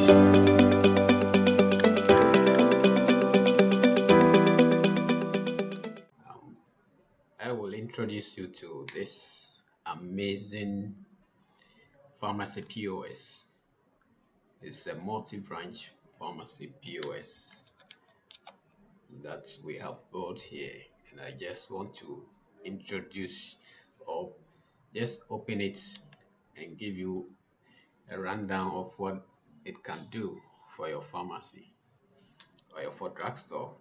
Um, I will introduce you to this amazing pharmacy POS. It's a multi-branch pharmacy POS that we have built here, and I just want to introduce or just open it and give you a rundown of what it can do for your pharmacy or your for drugstore.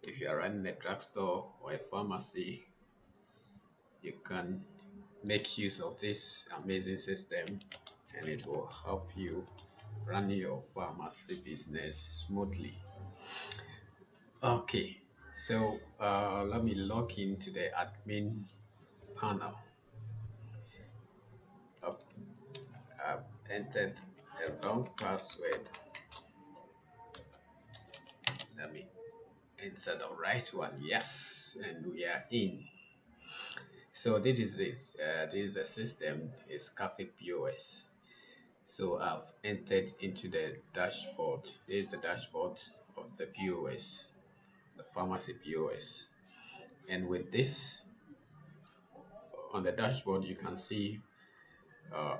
If you are running a drugstore or a pharmacy, you can make use of this amazing system and it will help you run your pharmacy business smoothly. Okay, so let me log into the admin panel. I've, I've entered a wrong password. Let me enter the right one. Yes, and we are in. So this is it. This is the system. It's Catholic POS. So I've entered into the dashboard. This is the dashboard of the POS, the pharmacy POS. And with this on the dashboard, you can see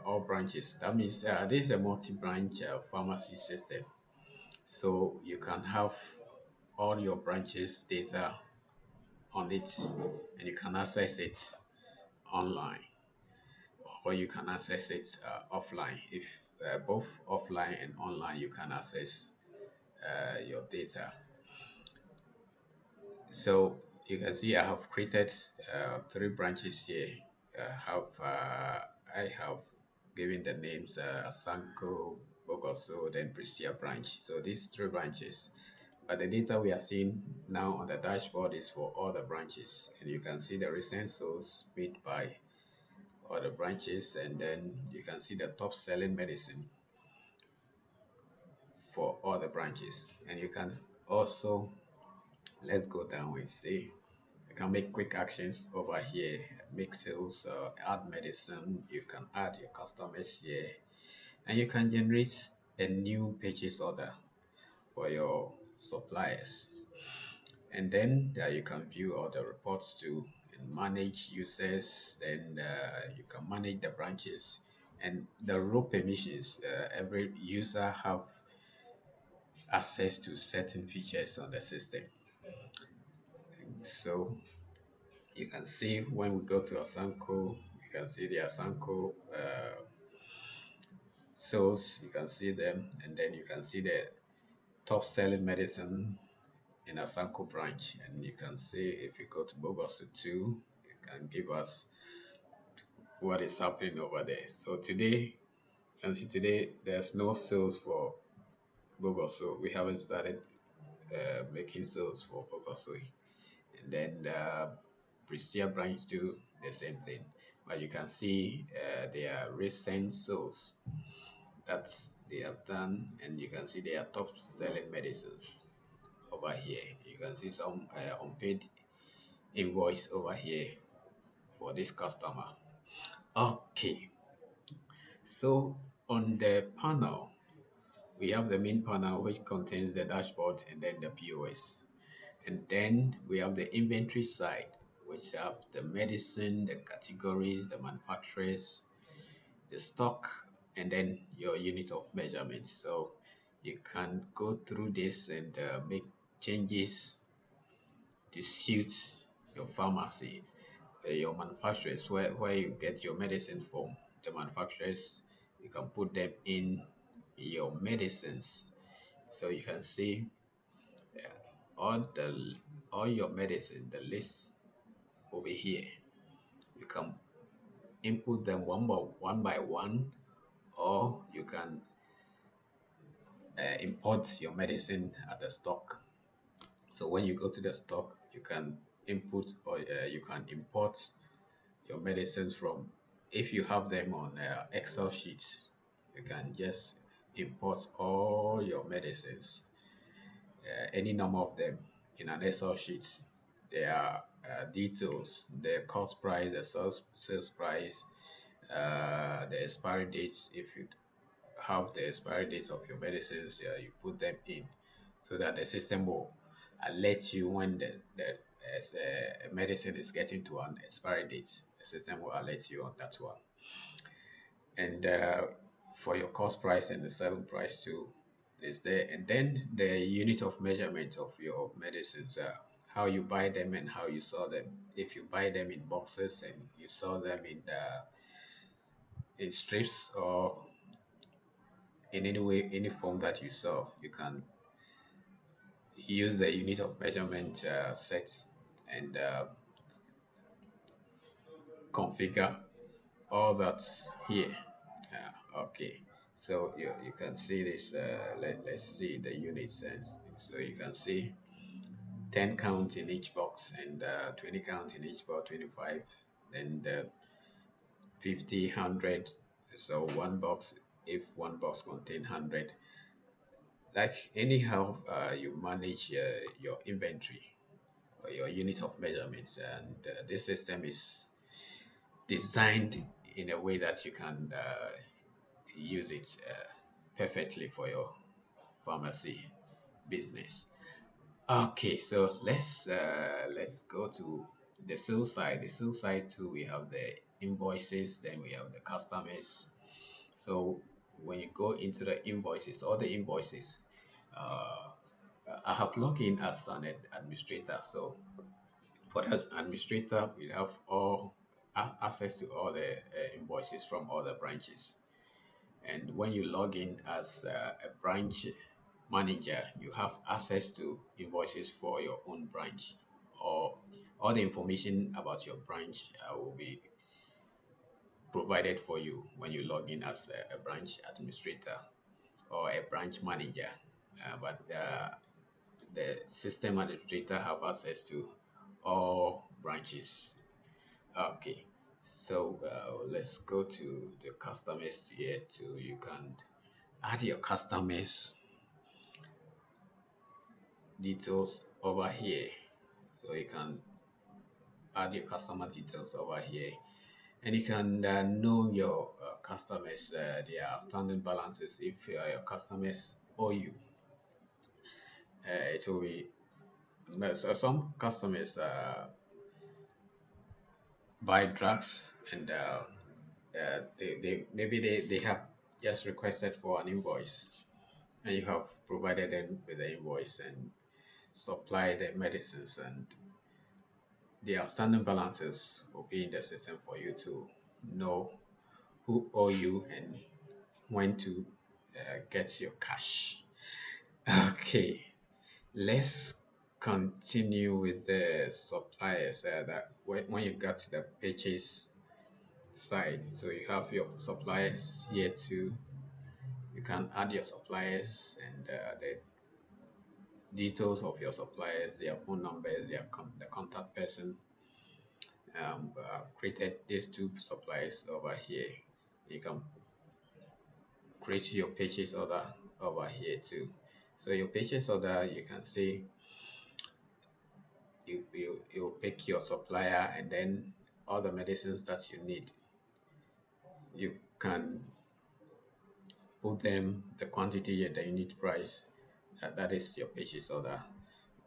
all branches. That means this is a multi-branch pharmacy system. So you can have all your branches data on it and you can access it online or you can access it offline. If both offline and online, you can access your data. So you can see I have created three branches here. I have given the names Sanko, Bogoso, then Priscia branch. So these three branches. But the data we are seeing now on the dashboard is for all the branches, and you can see the recent sales made by all the branches, and then you can see the top selling medicine for all the branches, and you can also let's go down and see. You can make quick actions over here, make sales, add medicine. You can add your customers here, and you can generate a new purchase order for your suppliers. And then you can view all the reports too and manage users. Then you can manage the branches and the role permissions. Every user have access to certain features on the system. So you can see when we go to Asanko, you can see the Asanko sales, you can see them, and then you can see the top selling medicine in Asanko branch. And you can see if you go to Bogosu too, it can give us what is happening over there. So today, you can see today there's no sales for Bogosu. We haven't started making sales for Bogosu. And then Pristia branch do the same thing. But you can see their recent sales that they have done, and you can see their top selling medicines over here. You can see some unpaid invoice over here for this customer. Okay, so on the panel, we have the main panel which contains the dashboard and then the POS. And then we have the inventory side, which have the medicine, the categories, the manufacturers, the stock, and then your unit of measurement. So you can go through this and make changes to suit your pharmacy, your manufacturers, where you get your medicine from. The manufacturers, you can put them in your medicines. So you can see all the all your medicine, the list over here. You can input them one by one, or you can import your medicine at the stock. So when you go to the stock, you can input or you can import your medicines from. If you have them on Excel sheets, you can just import all your medicines, any number of them, in an Excel sheet. Their details, the cost price, the sales price, the expiry dates, if you have the expiry dates of your medicines, you put them in so that the system will alert you when the as a medicine is getting to an expiry date. The system will alert you on that one. And for your cost price and the selling price too is there. And then the unit of measurement of your medicines, how you buy them and how you sell them. If you buy them in boxes and you sell them in strips or in any way, any form that you sell, you can use the unit of measurement sets and configure all that's here. Okay, so you can see this. Let's see the unit sense. So you can see 10 count in each box and 20 count in each box, 25, then the 50, 100. So one box, if one box contain 100, like anyhow you manage your inventory or your unit of measurements, and this system is designed in a way that you can use it perfectly for your pharmacy business. Okay, so let's go to the sales side. The sales side too, we have the invoices, then we have the customers. So when you go into the invoices, all the invoices, uh, I have logged in as an administrator. So for that administrator, we have all access to all the invoices from all the branches. And when you log in as a branch manager, you have access to invoices for your own branch, or all the information about your branch will be provided for you when you log in as a branch administrator or a branch manager. But the system administrator have access to all branches. Okay, so let's go to the customers here too. You can add your customers details over here. So you can add your customer details over here, and you can know your customers, their outstanding balances. If your customers owe you, it will be so some customers buy drugs and they have just requested for an invoice, and you have provided them with the invoice and supply the medicines, and the outstanding balances will be in the system for you to know who owe you and when to get your cash. Okay, let's continue with the suppliers. That when you got to the purchase side, so you have your suppliers here too. You can add your suppliers and the details of your suppliers, their phone numbers, the contact person. I've created these two suppliers over here. You can create your purchase order over here too. So your purchase order, you can see you pick your supplier and then all the medicines that you need. You can put them the quantity and the unit price. That is your purchase order.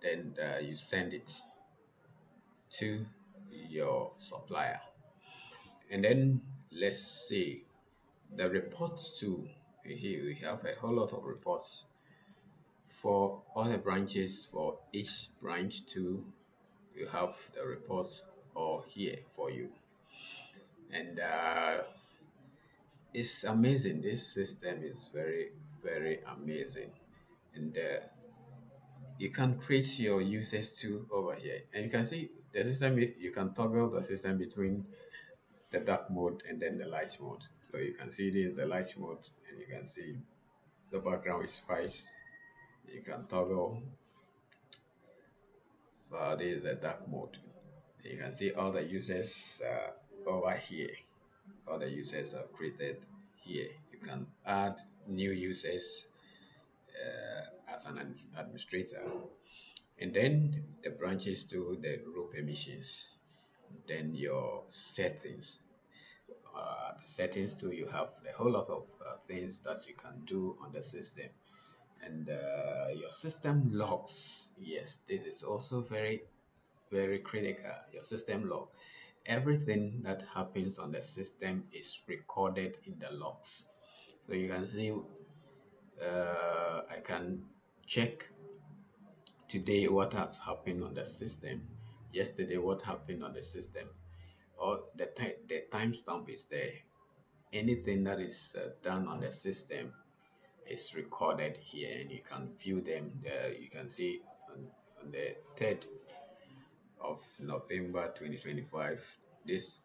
Then you send it to your supplier. And then let's see the reports too. Here we have a whole lot of reports for all the branches. For each branch too, you have the reports all here for you. And it's amazing. This system is very, very amazing. And you can create your users too over here. And you can see the system, you can toggle the system between the dark mode and then the light mode. So you can see this is the light mode, and you can see the background is white. You can toggle, this is the dark mode. You can see all the users over here. All the users are created here. You can add new users as an administrator, and then the branches to the role permissions, then your settings. the settings too, you have a whole lot of things that you can do on the system. And your system logs, yes, this is also very, very critical. Your system log, everything that happens on the system is recorded in the logs. So you can see, I can check today what has happened on the system, yesterday what happened on the system, or the timestamp is there. Anything that is done on the system is recorded here, and you can view them there. You can see on the 3rd of November 2025, this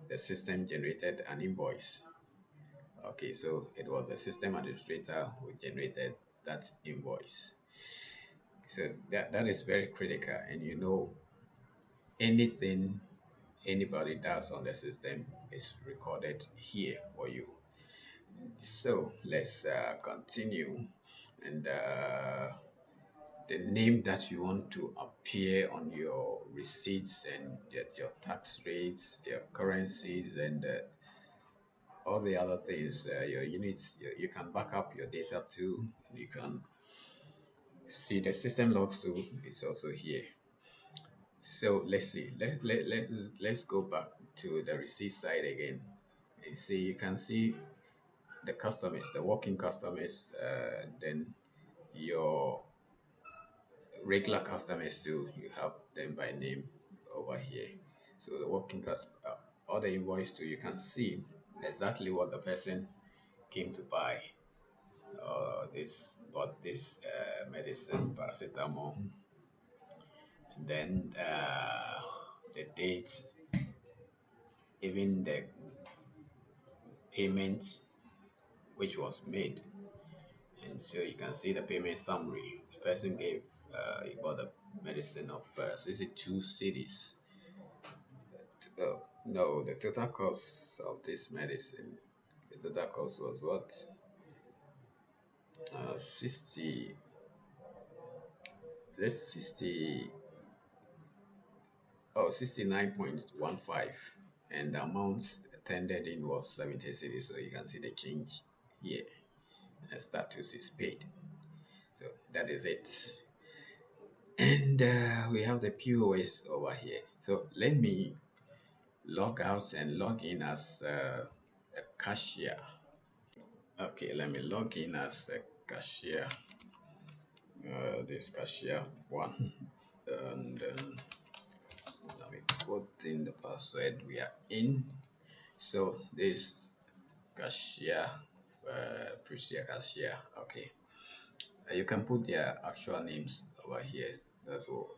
the system generated an invoice. Okay, so it was the system administrator who generated that invoice. So that is very critical, and anything anybody does on the system is recorded here for you. So let's continue. And the name that you want to appear on your receipts, and your tax rates, your currencies, and all the other things, your units, you can back up your data too. And you can see the system logs too. It's also here. So let's see. Let's go back to the receipt side again. You see, you can see the customers, the working customers, then your regular customers too. You have them by name over here. So the working customer, all the invoice too, you can see exactly what the person came to buy. This bought this medicine, paracetamol, and then the date, even the payments which was made. And so you can see the payment summary. The person gave, he bought the medicine of 62 cities. No, the total cost of this medicine, the total cost was what? 60, let's 60, oh, 69.15. And the amount tendered in was 70 cities. So you can see the change here. And status is paid. So that is it. And we have the POS over here. So let me log out and log in as a cashier. Okay, let me log in as a cashier. This cashier one. And let me put in the password. We are in. So this cashier, Priscilla cashier. Okay. You can put their actual names over here that will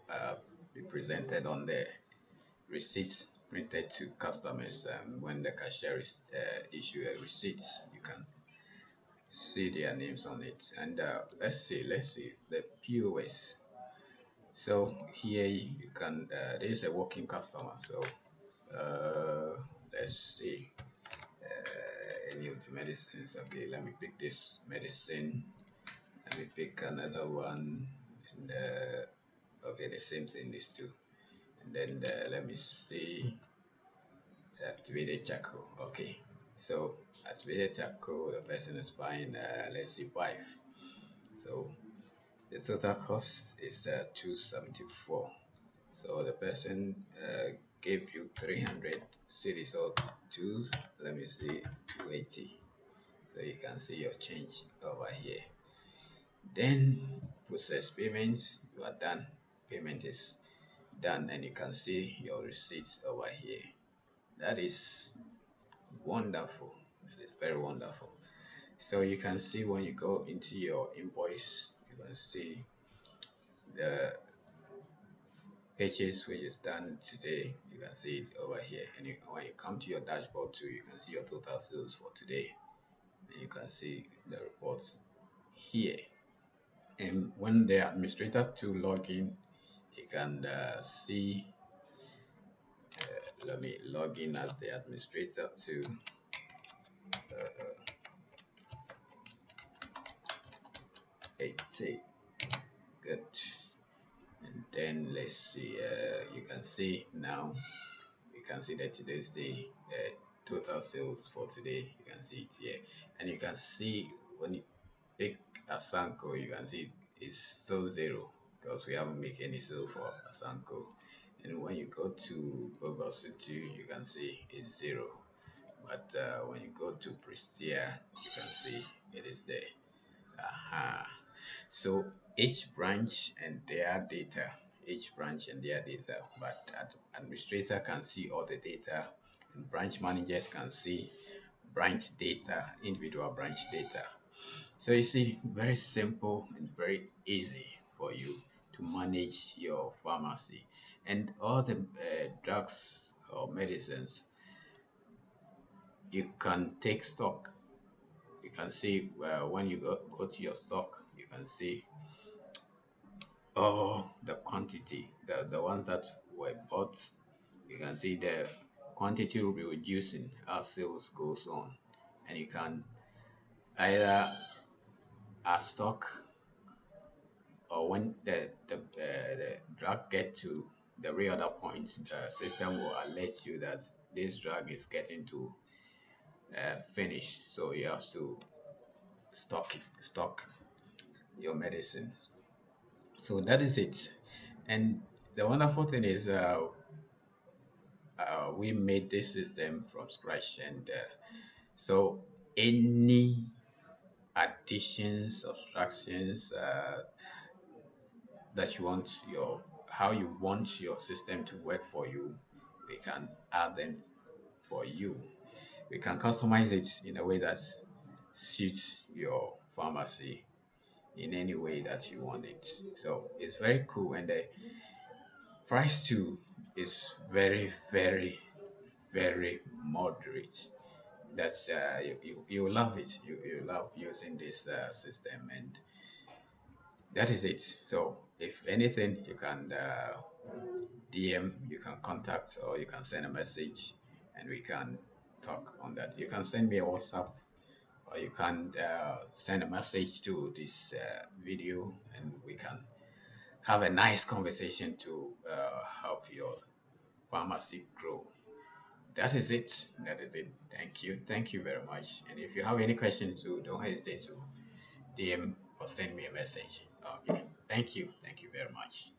be presented on the receipts printed to customers. When the cashier is issue a receipt, you can see their names on it. And let's see the POS. So here you can there is a working customer. So let's see any of the medicines. Okay, let me pick this medicine. Let me pick another one. And okay, the same thing, these two. And then let me see activated charcoal. Okay, so activated charcoal, the person is buying let's see 5. So the total cost is 274. So the person gave you 300 cities, or two, let me see, 280. So you can see your change over here. Then process payments, you are done. Payment is done, and you can see your receipts over here. That is wonderful. It is very wonderful. So you can see when you go into your invoice, you can see the purchase which is done today. You can see it over here. And when you come to your dashboard too, you can see your total sales for today. And you can see the reports here. And when the administrator to log in, you can see, let me log in as the administrator to take good. And then let's see, you can see now, you can see that today's the total sales for today. You can see it here, and you can see when you pick Asanko, you can see it's still zero because we haven't made any sale for Asanko. And when you go to Bogos City, you can see it's zero. But when you go to Prestia, you can see it is there. Aha. So each branch and their data, each branch and their data, but administrator can see all the data, and branch managers can see branch data, individual branch data. So you see, very simple and very easy for you to manage your pharmacy, and all the drugs or medicines you can take stock. You can see when you go to your stock, you can see the quantity, the ones that were bought. You can see the quantity will be reducing as sales goes on, and you can either add stock, or when the drug get to the real other point, the system will alert you that this drug is getting to finish, so you have to stock your medicine. So that is it. And the wonderful thing is, we made this system from scratch, and so any additions, subtractions, that you want your how you want your system to work for you, we can add them for you. We can customize it in a way that suits your pharmacy in any way that you want it. So it's very cool, and the price too is very, very, very moderate. That's you love it. You love using this system, and that is it. So if anything, you can DM, you can contact, or you can send a message, and we can talk on that. You can send me a WhatsApp, or you can send a message to this video, and we can have a nice conversation to help your pharmacy grow. That is it. That is it. Thank you. Thank you very much. And if you have any questions too, don't hesitate to DM or send me a message. Okay. Thank you. Thank you very much.